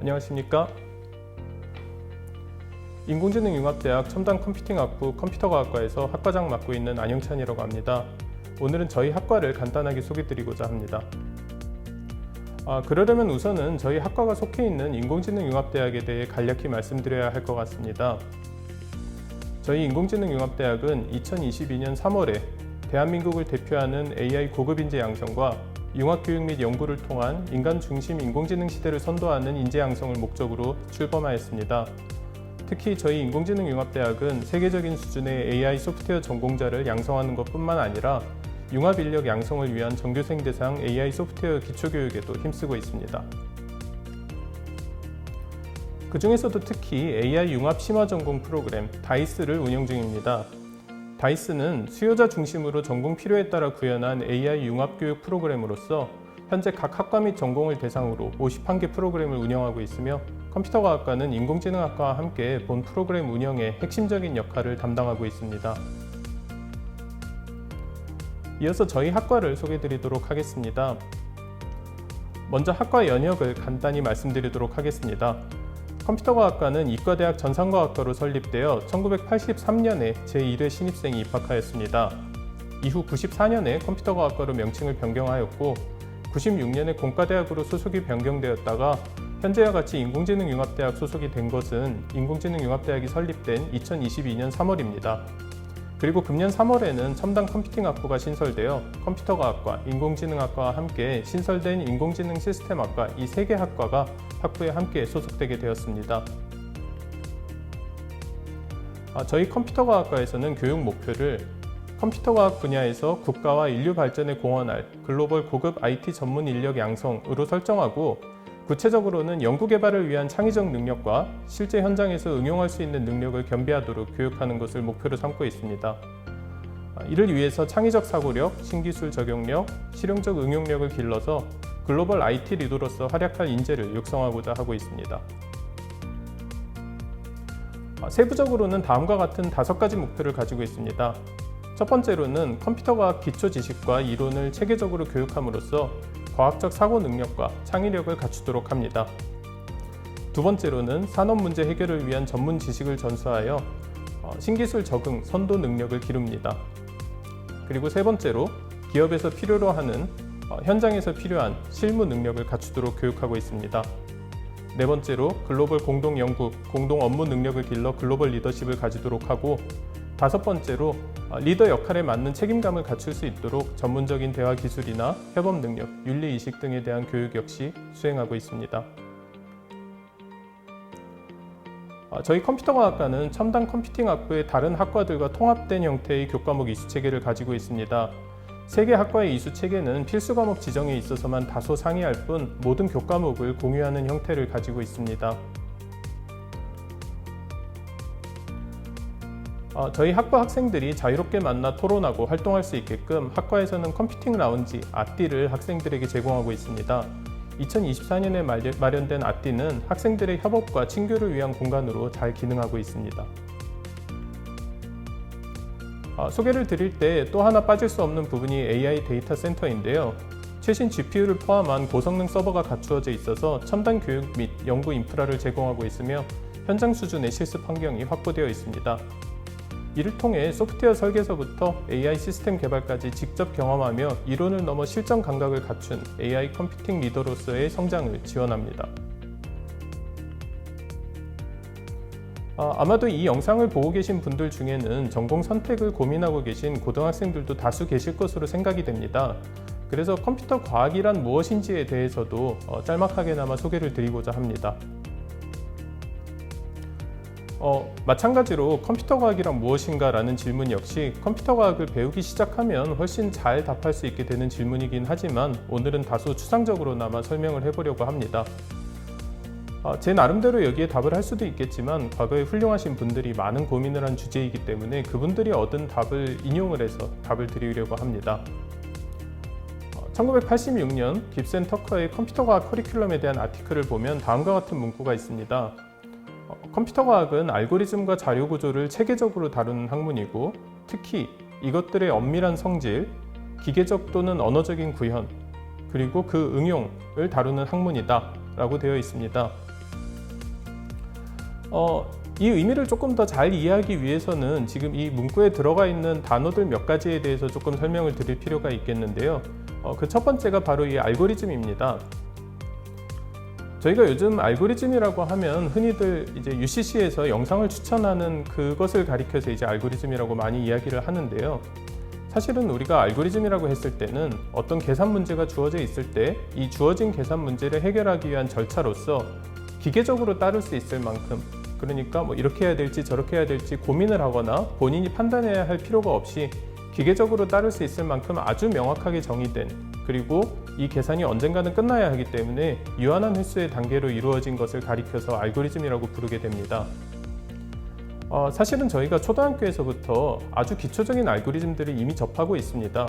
안녕하십니까? 인공지능융합대학 첨단컴퓨팅학부 컴퓨터과학과에서 학과장 맡고 있는 안영찬이라고 합니다. 오늘은 저희 학과를 간단하게 소개드리고자 합니다. 그러려면 우선은 저희 학과가 속해 있는 인공지능융합대학에 대해 간략히 말씀드려야 할 것 같습니다. 저희 인공지능융합대학은 2022년 3월에 대한민국을 대표하는 AI 고급 인재 양성과 융합교육 및 연구를 통한 인간 중심 인공지능 시대를 선도하는 인재 양성을 목적으로 출범하였습니다. 특히 저희 인공지능융합대학은 세계적인 수준의 AI 소프트웨어 전공자를 양성하는 것뿐만 아니라 융합 인력 양성을 위한 전교생 대상 AI 소프트웨어 기초교육에도 힘쓰고 있습니다. 그 중에서도 특히 AI 융합 심화 전공 프로그램 DICE를 운영 중입니다. DICE는 수요자 중심으로 전공 필요에 따라 구현한 AI 융합 교육 프로그램으로서 현재 각 학과 및 전공을 대상으로 51개 프로그램을 운영하고 있으며 컴퓨터과학과는 인공지능학과와 함께 본 프로그램 운영의 핵심적인 역할을 담당하고 있습니다. 이어서 저희 학과를 소개해드리도록 하겠습니다. 먼저 학과 연역을 간단히 말씀드리도록 하겠습니다. 컴퓨터과학과는 이과대학 전산과학과로 설립되어 1983년에 제1회 신입생이 입학하였습니다. 이후 94년에 컴퓨터과학과로 명칭을 변경하였고 96년에 공과대학으로 소속이 변경되었다가 현재와 같이 인공지능융합대학 소속이 된 것은 인공지능융합대학이 설립된 2022년 3월입니다. 그리고 금년 3월에는 첨단컴퓨팅학부가 신설되어 컴퓨터과학과, 인공지능학과와 함께 신설된 인공지능 시스템학과 이 3개 학과가 학부에 함께 소속되게 되었습니다. 저희 컴퓨터과학과에서는 교육 목표를 컴퓨터과학 분야에서 국가와 인류 발전에 공헌할 글로벌 고급 IT 전문 인력 양성으로 설정하고 구체적으로는 연구개발을 위한 창의적 능력과 실제 현장에서 응용할 수 있는 능력을 겸비하도록 교육하는 것을 목표로 삼고 있습니다. 이를 위해서 창의적 사고력, 신기술 적용력, 실용적 응용력을 길러서 글로벌 IT 리더로서 활약할 인재를 육성하고자 하고 있습니다. 세부적으로는 다음과 같은 5가지 목표를 가지고 있습니다. 첫 번째로는 컴퓨터과학 기초 지식과 이론을 체계적으로 교육함으로써 과학적 사고 능력과 창의력을 갖추도록 합니다. 두 번째로는 산업 문제 해결을 위한 전문 지식을 전수하여 신기술 적응, 선도 능력을 기릅니다. 그리고 세 번째로 기업에서 필요로 하는 현장에서 필요한 실무 능력을 갖추도록 교육하고 있습니다. 네 번째로 글로벌 공동 연구, 공동 업무 능력을 길러 글로벌 리더십을 가지도록 하고 다섯 번째로 리더 역할에 맞는 책임감을 갖출 수 있도록 전문적인 대화 기술이나 협업 능력, 윤리의식 등에 대한 교육 역시 수행하고 있습니다. 저희 컴퓨터과학과는 첨단 컴퓨팅학부의 다른 학과들과 통합된 형태의 교과목 이수체계를 가지고 있습니다. 3개 학과의 이수체계는 필수 과목 지정에 있어서만 다소 상이할 뿐 모든 교과목을 공유하는 형태를 가지고 있습니다. 저희 학과 학생들이 자유롭게 만나 토론하고 활동할 수 있게끔 학과에서는 컴퓨팅 라운지, 아띠를 학생들에게 제공하고 있습니다. 2024년에 마련된 아띠는 학생들의 협업과 친교를 위한 공간으로 잘 기능하고 있습니다. 소개를 드릴 때 또 하나 빠질 수 없는 부분이 AI 데이터 센터인데요. 최신 GPU를 포함한 고성능 서버가 갖추어져 있어서 첨단 교육 및 연구 인프라를 제공하고 있으며 현장 수준의 실습 환경이 확보되어 있습니다. 이를 통해 소프트웨어 설계서부터 AI 시스템 개발까지 직접 경험하며 이론을 넘어 실전 감각을 갖춘 AI 컴퓨팅 리더로서의 성장을 지원합니다. 아마도 이 영상을 보고 계신 분들 중에는 전공 선택을 고민하고 계신 고등학생들도 다수 계실 것으로 생각이 됩니다. 그래서 컴퓨터 과학이란 무엇인지에 대해서도 짤막하게나마 소개를 드리고자 합니다. 마찬가지로 컴퓨터 과학이란 무엇인가 라는 질문 역시 컴퓨터 과학을 배우기 시작하면 훨씬 잘 답할 수 있게 되는 질문이긴 하지만 오늘은 다소 추상적으로나마 설명을 해보려고 합니다. 제 나름대로 여기에 답을 할 수도 있겠지만 과거에 훌륭하신 분들이 많은 고민을 한 주제이기 때문에 그분들이 얻은 답을 인용을 해서 답을 드리려고 합니다. 1986년 깁슨 터커의 컴퓨터 과학 커리큘럼에 대한 아티클을 보면 다음과 같은 문구가 있습니다. 컴퓨터 과학은 알고리즘과 자료 구조를 체계적으로 다루는 학문이고 특히 이것들의 엄밀한 성질, 기계적 또는 언어적인 구현, 그리고 그 응용을 다루는 학문이다 라고 되어 있습니다. 이 의미를 조금 더 잘 이해하기 위해서는 지금 이 문구에 들어가 있는 단어들 몇 가지에 대해서 조금 설명을 드릴 필요가 있겠는데요. 그 첫 번째가 바로 이 알고리즘입니다. 저희가 요즘 알고리즘이라고 하면 흔히들 이제 UCC에서 영상을 추천하는 그것을 가리켜서 이제 알고리즘이라고 많이 이야기를 하는데요. 사실은 우리가 알고리즘이라고 했을 때는 어떤 계산 문제가 주어져 있을 때 이 주어진 계산 문제를 해결하기 위한 절차로서 기계적으로 따를 수 있을 만큼, 그러니까 뭐 이렇게 해야 될지 저렇게 해야 될지 고민을 하거나 본인이 판단해야 할 필요가 없이 기계적으로 따를 수 있을 만큼 아주 명확하게 정의된, 그리고 이 계산이 언젠가는 끝나야 하기 때문에 유한한 횟수의 단계로 이루어진 것을 가리켜서 알고리즘이라고 부르게 됩니다. 사실은 저희가 초등학교에서부터 아주 기초적인 알고리즘들을 이미 접하고 있습니다.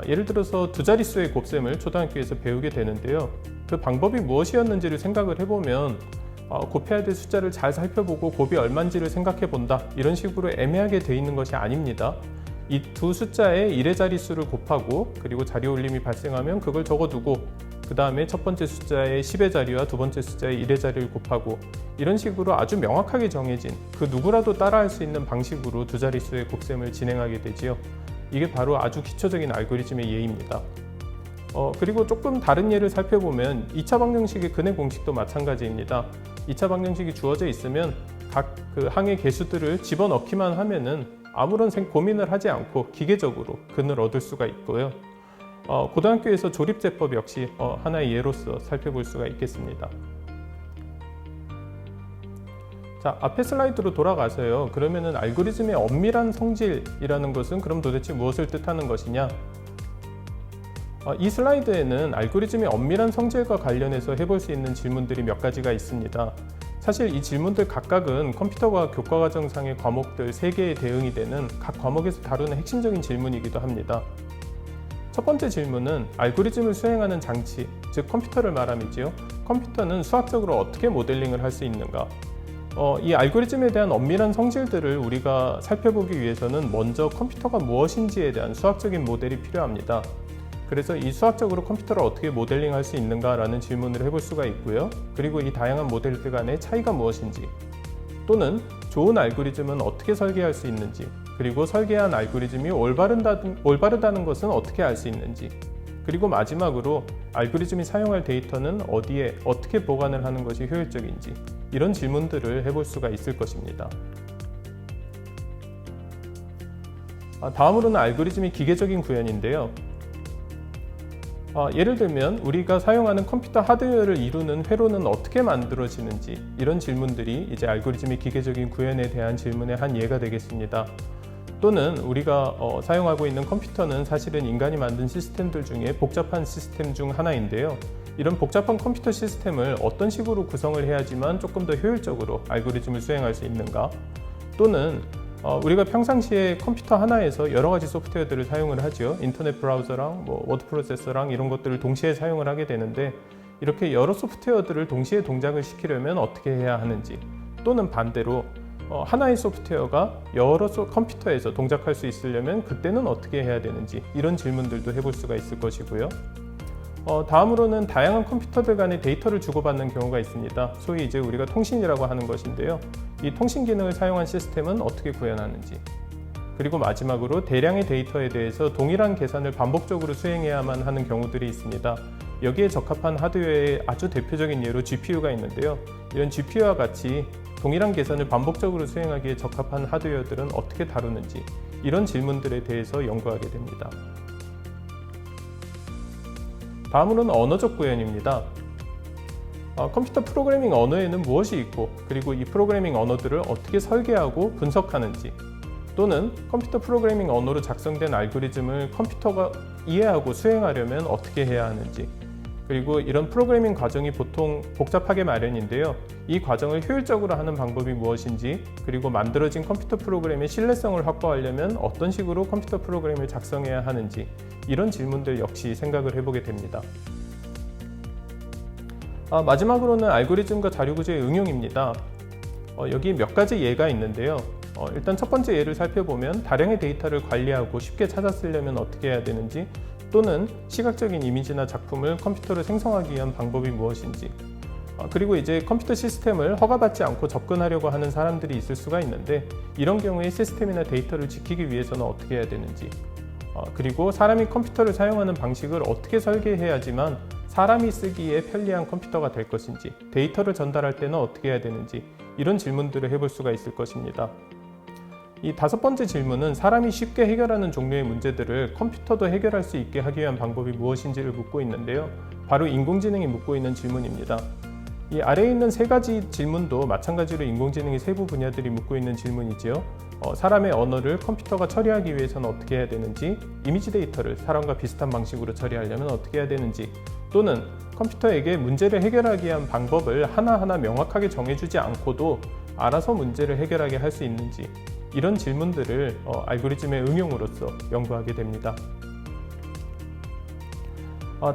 예를 들어서 두 자릿수의 곱셈을 초등학교에서 배우게 되는데요. 그 방법이 무엇이었는지를 생각을 해보면 곱해야 될 숫자를 잘 살펴보고 곱이 얼마인지를 생각해 본다, 이런 식으로 애매하게 돼 있는 것이 아닙니다. 이 두 숫자의 1의 자릿수를 곱하고, 그리고 자리 올림이 발생하면 그걸 적어두고, 그 다음에 첫 번째 숫자의 10의 자리와 두 번째 숫자의 1의 자리를 곱하고, 이런 식으로 아주 명확하게 정해진, 그 누구라도 따라할 수 있는 방식으로 두 자릿수의 곱셈을 진행하게 되지요. 이게 바로 아주 기초적인 알고리즘의 예입니다. 그리고 조금 다른 예를 살펴보면 2차 방정식의 근해 공식도 마찬가지입니다. 2차 방정식이 주어져 있으면 각 그 항의 개수들을 집어넣기만 하면은 아무런 고민을 하지 않고 기계적으로 근을 얻을 수가 있고요. 고등학교에서 조립제법 역시 하나의 예로서 살펴볼 수가 있겠습니다. 자, 앞에 슬라이드로 돌아가서요. 그러면은 알고리즘의 엄밀한 성질이라는 것은 그럼 도대체 무엇을 뜻하는 것이냐? 이 슬라이드에는 알고리즘의 엄밀한 성질과 관련해서 해볼 수 있는 질문들이 몇 가지가 있습니다. 사실 이 질문들 각각은 컴퓨터과학 교과과정상의 과목들 3개에 대응이 되는 각 과목에서 다루는 핵심적인 질문이기도 합니다. 첫 번째 질문은 알고리즘을 수행하는 장치, 즉 컴퓨터를 말함이지요. 컴퓨터는 수학적으로 어떻게 모델링을 할 수 있는가? 이 알고리즘에 대한 엄밀한 성질들을 우리가 살펴보기 위해서는 먼저 컴퓨터가 무엇인지에 대한 수학적인 모델이 필요합니다. 그래서 이 수학적으로 컴퓨터를 어떻게 모델링할 수 있는가라는 질문을 해볼 수가 있고요. 그리고 이 다양한 모델들 간의 차이가 무엇인지, 또는 좋은 알고리즘은 어떻게 설계할 수 있는지, 그리고 설계한 알고리즘이 올바르다는 것은 어떻게 알 수 있는지, 그리고 마지막으로 알고리즘이 사용할 데이터는 어디에 어떻게 보관을 하는 것이 효율적인지, 이런 질문들을 해볼 수가 있을 것입니다. 다음으로는 알고리즘의 기계적인 구현인데요. 예를 들면 우리가 사용하는 컴퓨터 하드웨어를 이루는 회로는 어떻게 만들어지는지, 이런 질문들이 이제 알고리즘의 기계적인 구현에 대한 질문의 한 예가 되겠습니다. 또는 우리가 사용하고 있는 컴퓨터는 사실은 인간이 만든 시스템들 중에 복잡한 시스템 중 하나인데요. 이런 복잡한 컴퓨터 시스템을 어떤 식으로 구성을 해야지만 조금 더 효율적으로 알고리즘을 수행할 수 있는가, 또는 우리가 평상시에 컴퓨터 하나에서 여러 가지 소프트웨어들을 사용을 하죠. 인터넷 브라우저랑 워드 프로세서랑 이런 것들을 동시에 사용을 하게 되는데, 이렇게 여러 소프트웨어들을 동시에 동작을 시키려면 어떻게 해야 하는지, 또는 반대로 하나의 소프트웨어가 여러 컴퓨터에서 동작할 수 있으려면 그때는 어떻게 해야 되는지, 이런 질문들도 해볼 수가 있을 것이고요. 다음으로는 다양한 컴퓨터들 간의 데이터를 주고받는 경우가 있습니다. 소위 이제 우리가 통신이라고 하는 것인데요. 이 통신 기능을 사용한 시스템은 어떻게 구현하는지, 그리고 마지막으로 대량의 데이터에 대해서 동일한 계산을 반복적으로 수행해야만 하는 경우들이 있습니다. 여기에 적합한 하드웨어의 아주 대표적인 예로 GPU가 있는데요. 이런 GPU와 같이 동일한 계산을 반복적으로 수행하기에 적합한 하드웨어들은 어떻게 다루는지, 이런 질문들에 대해서 연구하게 됩니다. 다음으로는 언어적 구현입니다. 컴퓨터 프로그래밍 언어에는 무엇이 있고, 그리고 이 프로그래밍 언어들을 어떻게 설계하고 분석하는지, 또는 컴퓨터 프로그래밍 언어로 작성된 알고리즘을 컴퓨터가 이해하고 수행하려면 어떻게 해야 하는지, 그리고 이런 프로그래밍 과정이 보통 복잡하게 마련인데요. 이 과정을 효율적으로 하는 방법이 무엇인지, 그리고 만들어진 컴퓨터 프로그램의 신뢰성을 확보하려면 어떤 식으로 컴퓨터 프로그램을 작성해야 하는지, 이런 질문들 역시 생각을 해보게 됩니다. 마지막으로는 알고리즘과 자료구조의 응용입니다. 여기 몇 가지 예가 있는데요. 일단 첫 번째 예를 살펴보면 다량의 데이터를 관리하고 쉽게 찾아 쓰려면 어떻게 해야 되는지, 또는 시각적인 이미지나 작품을 컴퓨터로 생성하기 위한 방법이 무엇인지, 그리고 이제 컴퓨터 시스템을 허가받지 않고 접근하려고 하는 사람들이 있을 수가 있는데, 이런 경우에 시스템이나 데이터를 지키기 위해서는 어떻게 해야 되는지, 그리고 사람이 컴퓨터를 사용하는 방식을 어떻게 설계해야지만 사람이 쓰기에 편리한 컴퓨터가 될 것인지, 데이터를 전달할 때는 어떻게 해야 되는지, 이런 질문들을 해볼 수가 있을 것입니다. 이 5번째 질문은 사람이 쉽게 해결하는 종류의 문제들을 컴퓨터도 해결할 수 있게 하기 위한 방법이 무엇인지를 묻고 있는데요. 바로 인공지능이 묻고 있는 질문입니다. 이 아래에 있는 3가지 질문도 마찬가지로 인공지능의 세부 분야들이 묻고 있는 질문이지요. 사람의 언어를 컴퓨터가 처리하기 위해서는 어떻게 해야 되는지, 이미지 데이터를 사람과 비슷한 방식으로 처리하려면 어떻게 해야 되는지, 또는 컴퓨터에게 문제를 해결하기 위한 방법을 하나하나 명확하게 정해주지 않고도 알아서 문제를 해결하게 할 수 있는지, 이런 질문들을 알고리즘의 응용으로서 연구하게 됩니다.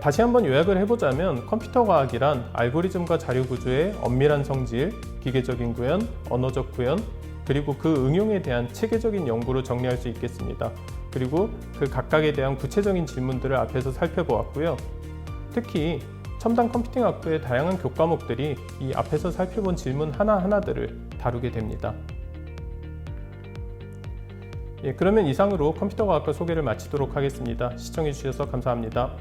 다시 한번 요약을 해보자면, 컴퓨터 과학이란 알고리즘과 자료 구조의 엄밀한 성질, 기계적인 구현, 언어적 구현, 그리고 그 응용에 대한 체계적인 연구로 정리할 수 있겠습니다. 그리고 그 각각에 대한 구체적인 질문들을 앞에서 살펴보았고요. 특히 첨단 컴퓨팅학부의 다양한 교과목들이 이 앞에서 살펴본 질문 하나하나들을 다루게 됩니다. 그러면 이상으로 컴퓨터 과학과 소개를 마치도록 하겠습니다. 시청해 주셔서 감사합니다.